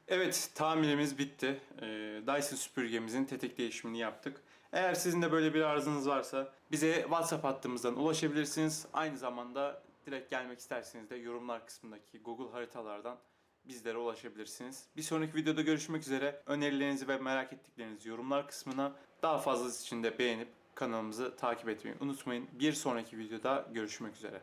Evet, tamirimiz bitti. Dyson süpürgemizin tetik değişimini yaptık. Eğer sizin de böyle bir arzunuz varsa bize WhatsApp hattımızdan ulaşabilirsiniz. Aynı zamanda direkt gelmek isterseniz de yorumlar kısmındaki Google haritalardan bizlere ulaşabilirsiniz. Bir sonraki videoda görüşmek üzere. Önerilerinizi ve merak ettiklerinizi yorumlar kısmına, daha fazlası için de beğenip kanalımızı takip etmeyi unutmayın. Bir sonraki videoda görüşmek üzere.